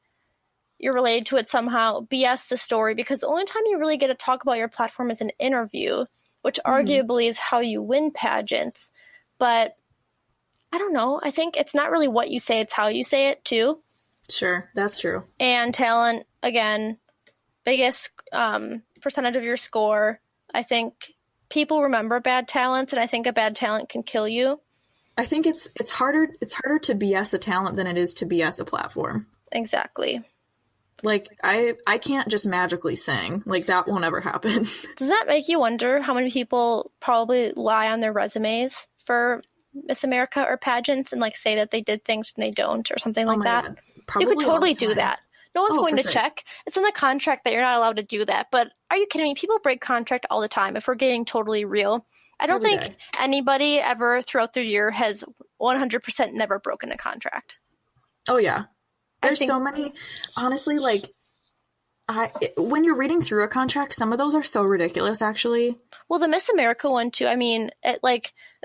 you're related to it somehow. BS the story, because the only time you really get to talk about your platform is an interview which arguably is how you win pageants. But I don't know. I think it's not really what you say, it's how you say it too. Sure, that's true. And talent, again, biggest percentage of your score. I think people remember bad talents, and I think a bad talent can kill you. I think it's harder to BS a talent than it is to BS a platform. Exactly. Like, I can't just magically sing. Like, that won't ever happen. Does that make you wonder how many people probably lie on their resumes for Miss America or pageants and like say that they did things when they don't or something like that? You could totally do that. No one's going to check. It's in the contract that you're not allowed to do that. But are you kidding me? People break contract all the time, if we're getting totally real. I don't think anybody ever throughout their year has 100% never broken a contract. Oh, yeah. There's so many, honestly, like, when you're reading through a contract, some of those are so ridiculous, actually. Well, the Miss America one, too, I mean, it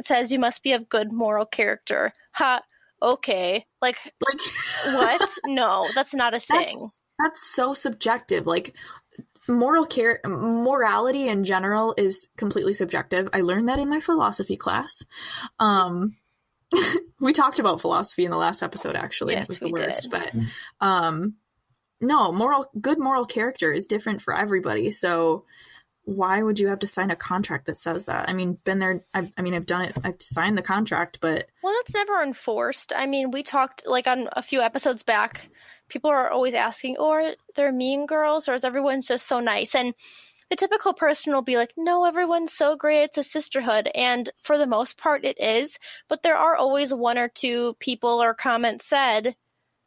says you must be of good moral character. Ha, okay. Like what? No, that's not a thing. That's so subjective. Like, morality in general is completely subjective. I learned that in my philosophy class. We talked about philosophy in the last episode, actually. Yes, it was the worst, did. But no, good moral character is different for everybody. So why would you have to sign a contract that says that? I mean, been there. I've done it. I've signed the contract, but that's never enforced. I mean, we talked like on a few episodes back. People are always asking, are there mean girls, or is everyone just so nice? And the typical person will be like, no, everyone's so great. It's a sisterhood. And for the most part, it is. But there are always one or two people or comments said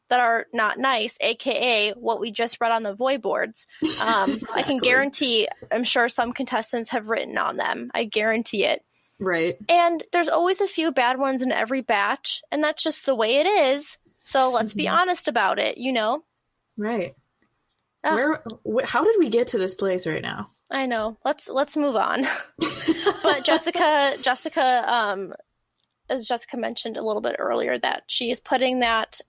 that are not nice, aka what we just read on the void boards. Exactly. I can guarantee, I'm sure some contestants have written on them. I guarantee it. Right. And there's always a few bad ones in every batch, and that's just the way it is. So let's be honest about it, you know? Right. How did we get to this place right now? I know. Let's move on. But Jessica, as Jessica mentioned a little bit earlier, that she is putting that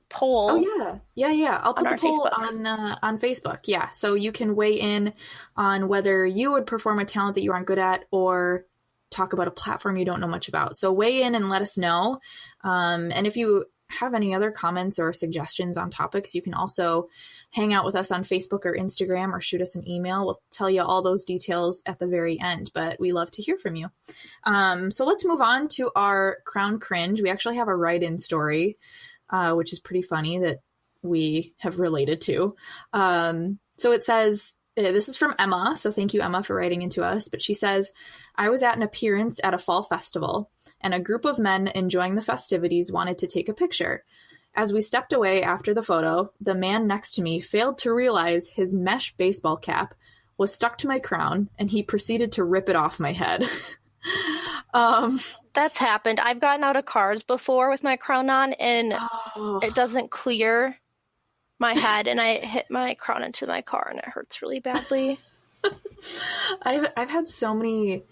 poll. Oh yeah. I'll put the poll on Facebook. Yeah, so you can weigh in on whether you would perform a talent that you aren't good at or talk about a platform you don't know much about. So weigh in and let us know. And if you have any other comments or suggestions on topics, you can also hang out with us on Facebook or Instagram or shoot us an email. We'll tell you all those details at the very end, but we love to hear from you. So let's move on to our Crown Cringe. We actually have a write-in story, which is pretty funny that we have related to. So it says, this is from Emma. So thank you, Emma, for writing into us. But she says, I was at an appearance at a fall festival, and a group of men enjoying the festivities wanted to take a picture. As we stepped away after the photo, the man next to me failed to realize his mesh baseball cap was stuck to my crown, and he proceeded to rip it off my head. That's happened. I've gotten out of cars before with my crown on, and it doesn't clear my head, and I hit my crown into my car, and it hurts really badly. I've had so many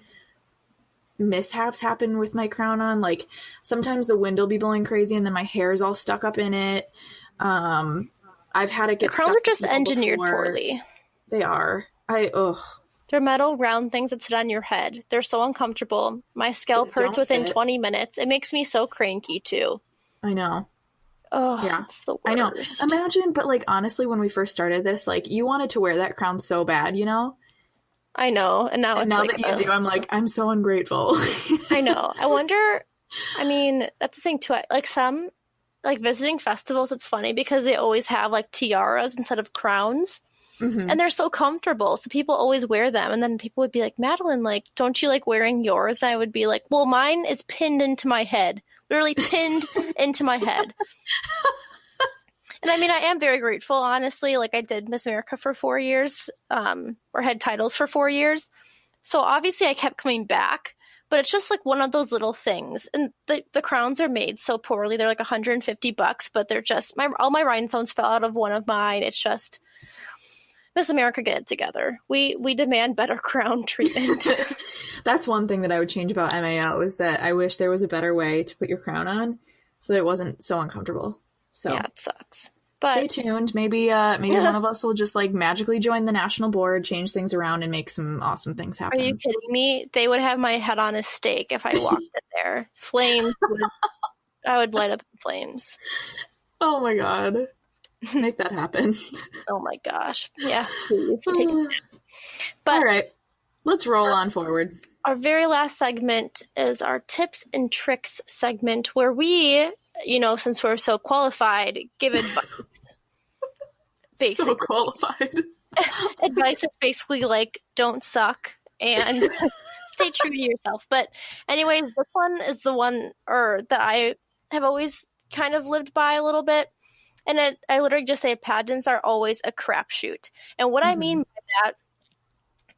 mishaps happen with my crown on. Like, sometimes the wind will be blowing crazy and then my hair's all stuck up in it. I've had it get crowns stuck are just engineered poorly. They are. They're metal round things that sit on your head. They're so uncomfortable. My scalp hurts within 20 minutes. It makes me so cranky too. I know. Oh, yeah, it's the worst. I know. Imagine, but like, honestly, when we first started this, like, you wanted to wear that crown so bad, you know? I know. And now that you do, I'm like, I'm so ungrateful. I know. I wonder, I mean, that's the thing too. Like, some, like, visiting festivals, it's funny because they always have like tiaras instead of crowns. Mm-hmm. And they're so comfortable. So people always wear them. And then people would be like, Madeline, like, don't you like wearing yours? And I would be like, well, mine is pinned into my head. Literally pinned into my head. And I mean, I am very grateful, honestly. Like, I did Miss America for 4 years, or had titles for 4 years. So obviously I kept coming back, but it's just like one of those little things. And the crowns are made so poorly. They're like $150, but they're just, all my rhinestones fell out of one of mine. It's just, Miss America, get it together. We demand better crown treatment. That's one thing that I would change about MAO is that I wish there was a better way to put your crown on so that it wasn't so uncomfortable. So yeah, it sucks. But stay tuned. Maybe one of us will just like magically join the national board, change things around, and make some awesome things happen. Are you kidding me? They would have my head on a stake if I walked in there. I would light up in flames. Oh my god. Make that happen. Oh my gosh. Yeah, please. Take it. But all right. Let's roll on forward. Our very last segment is our tips and tricks segment, where we, since we're so qualified, give advice. So qualified. Advice is basically like, don't suck and stay true to yourself. But anyways, this one is the one that I have always kind of lived by a little bit. And I literally just say pageants are always a crapshoot. And what I mean by that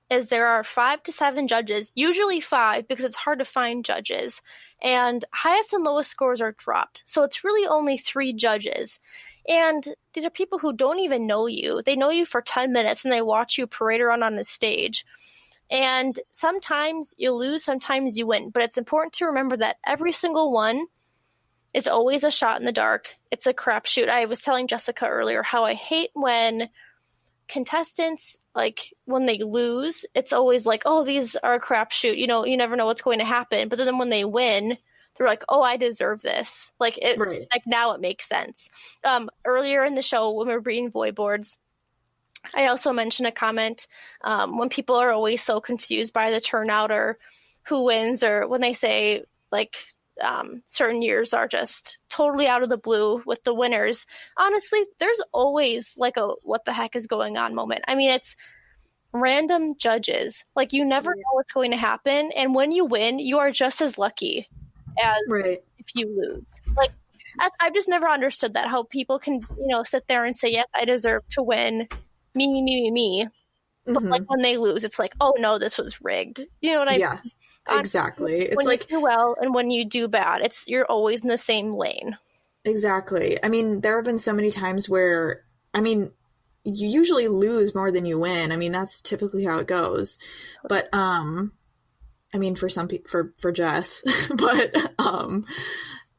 is there are 5 to 7 judges, usually 5 because it's hard to find judges, and highest and lowest scores are dropped. So it's really only 3 judges. And these are people who don't even know you. They know you for 10 minutes and they watch you parade around on the stage. And sometimes you lose, sometimes you win. But it's important to remember that every single one is always a shot in the dark. It's a crapshoot. I was telling Jessica earlier how I hate when contestants, like when they lose, it's always like, oh, these are a crapshoot. You never know what's going to happen. But then when they win, they're like, oh, I deserve this. Like now it makes sense. Earlier in the show when we were reading void boards, I also mentioned a comment when people are always so confused by the turnout or who wins, or when they say like certain years are just totally out of the blue with the winners. Honestly, there's always like a what the heck is going on moment. I mean, it's random judges. Like you never know what's going to happen. And when you win, you are just as lucky as if you lose. Like I've just never understood that, how people can, sit there and say, yes, I deserve to win. Me. But like when they lose, it's like, oh no, this was rigged. You know what I mean? Yeah. Exactly. It's when like you do well and when you do bad, you're always in the same lane. Exactly. I mean, there have been so many times where, you usually lose more than you win. I mean, that's typically how it goes. But, for some people, for Jess, but,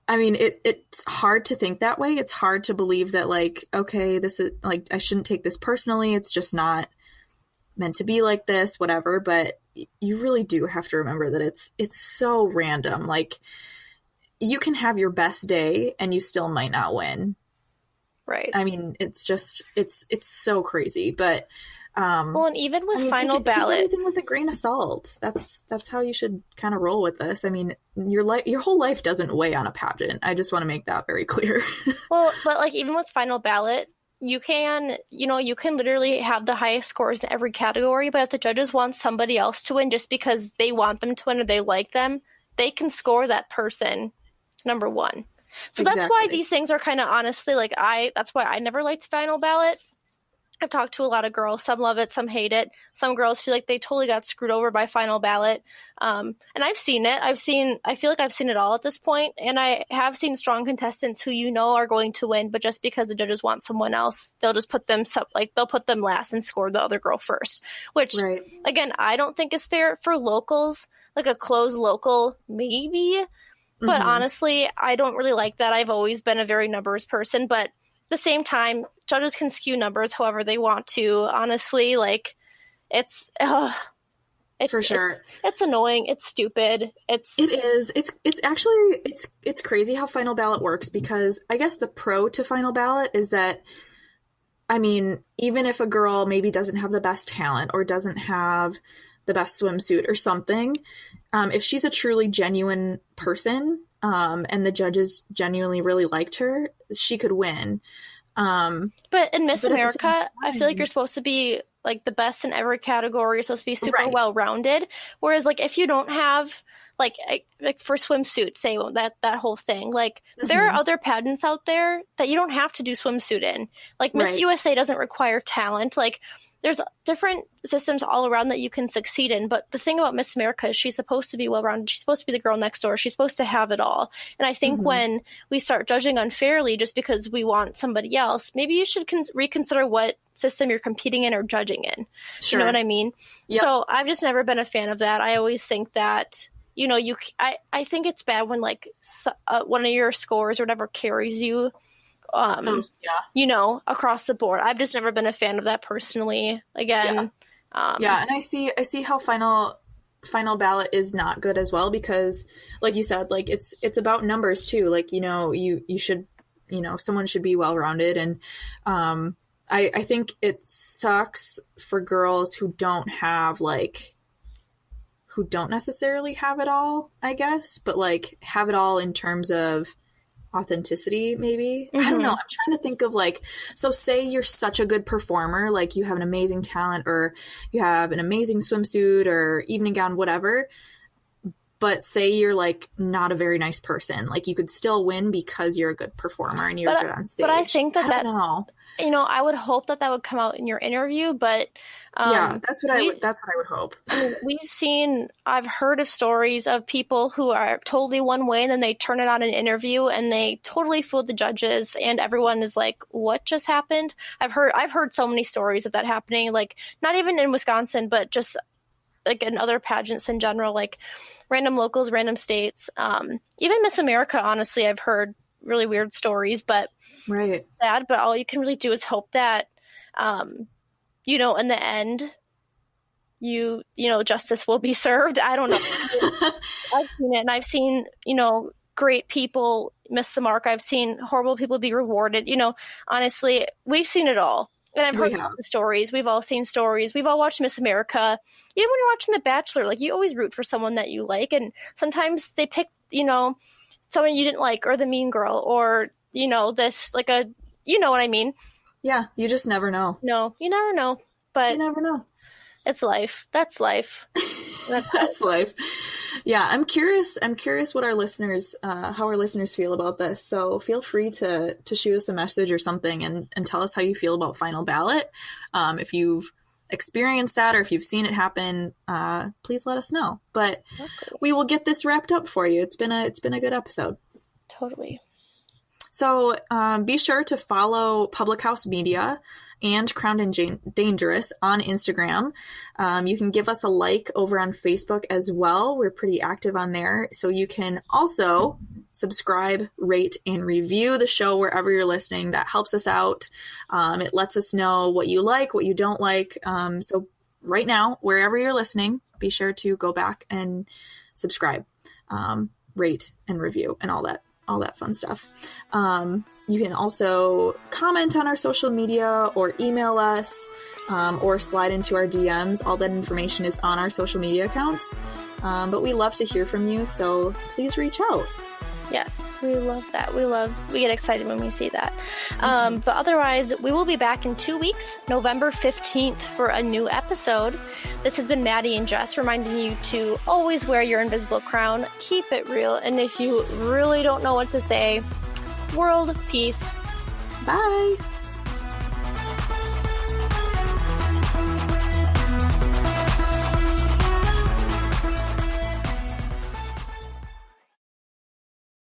it's hard to think that way. It's hard to believe that, like, okay, this is like, I shouldn't take this personally. It's just not meant to be like this, whatever. But you really do have to remember that it's so random. Like you can have your best day and you still might not win. Right. I mean, it's just, it's so crazy, but, and even with final ballot, take everything with a grain of salt. That's how you should kind of roll with this. I mean, your whole life doesn't weigh on a pageant. I just want to make that very clear. Well, but like even with final ballot, you can literally have the highest scores in every category, but if the judges want somebody else to win just because they want them to win or they like them, they can score that person number 1. So That's why these things are kind of honestly, like that's why I never liked final ballot. I've talked to a lot of girls. Some love it, some hate it. Some girls feel like they totally got screwed over by final ballot. And I've seen it. I feel like I've seen it all at this point. And I have seen strong contestants who are going to win, but just because the judges want someone else, they'll just put them they'll put them last and score the other girl first. Which, again, I don't think is fair for locals. Like a closed local, maybe. But honestly, I don't really like that. I've always been a very numbers person, but at the same time, judges can skew numbers however they want to. Honestly, like it's for sure. It's annoying. It's stupid. It is. It's actually it's crazy how final ballot works, because I guess the pro to final ballot is that, I mean, even if a girl maybe doesn't have the best talent or doesn't have the best swimsuit or something, if she's a truly genuine person, and the judges genuinely really liked her, she could win. But in Miss America, I feel like you're supposed to be like the best in every category. You're supposed to be super well-rounded. Whereas like if you don't have like for swimsuit, say that whole thing, like there are other pageants out there that you don't have to do swimsuit in. Like Miss USA doesn't require talent. Like there's different systems all around that you can succeed in. But the thing about Miss America is she's supposed to be well-rounded. She's supposed to be the girl next door. She's supposed to have it all. And I think when we start judging unfairly just because we want somebody else, maybe you should reconsider what system you're competing in or judging in. Sure. You know what I mean? Yep. So I've just never been a fan of that. I always think that, I think it's bad when like one of your scores or whatever carries you across the board. I've just never been a fan of that personally. Again, and I see how final ballot is not good as well, because like you said, like it's about numbers too. Like, you should, someone should be well-rounded. And I think it sucks for girls who don't necessarily have it all, I guess, but like have it all in terms of authenticity, maybe. I don't know. I'm trying to think of like, so say you're such a good performer, like you have an amazing talent, or you have an amazing swimsuit or evening gown, whatever, but say you're like not a very nice person, like you could still win because you're a good performer and you're good on stage. But I think that I don't know. I would hope that would come out in your interview, but that's what I would hope. I've heard of stories of people who are totally one way and then they turn it on an interview and they totally fooled the judges and everyone is like, what just happened? I've heard so many stories of that happening, like not even in Wisconsin, but just like in other pageants in general, like random locals, random states, even Miss America. Honestly, I've heard really weird stories, but sad. But all you can really do is hope that, in the end, justice will be served. I don't know. I've seen it, and I've seen, great people miss the mark. I've seen horrible people be rewarded. Honestly, we've seen it all. And I've heard the stories. We've all seen stories. We've all watched Miss America. Even when you're watching The Bachelor, like you always root for someone that you like. And sometimes they pick, someone you didn't like, or the mean girl, or, this, like you know what I mean? Yeah, you just never know. No, you never know. But you never know. It's life. That's life. That's life. Yeah, I'm curious what our listeners, how our listeners feel about this. So feel free to shoot us a message or something and tell us how you feel about final ballot. If you've experienced that or if you've seen it happen, please let us know. But we will get this wrapped up for you. It's been a good episode. Totally. So be sure to follow Public House Media and Crowned and Dangerous on Instagram. You can give us a like over on Facebook as well. We're pretty active on there. So you can also subscribe, rate, and review the show wherever you're listening. That helps us out. It lets us know what you like, what you don't like. So right now, wherever you're listening, be sure to go back and subscribe, rate, and review, and all that fun stuff. You can also comment on our social media or email us or slide into our DMs. All that information is on our social media accounts. But we love to hear from you, so please reach out. Yes, we love that. We get excited when we see that. But otherwise, we will be back in 2 weeks, November 15th, for a new episode. This has been Maddie and Jess reminding you to always wear your invisible crown, keep it real, and if you really don't know what to say, world peace. Bye.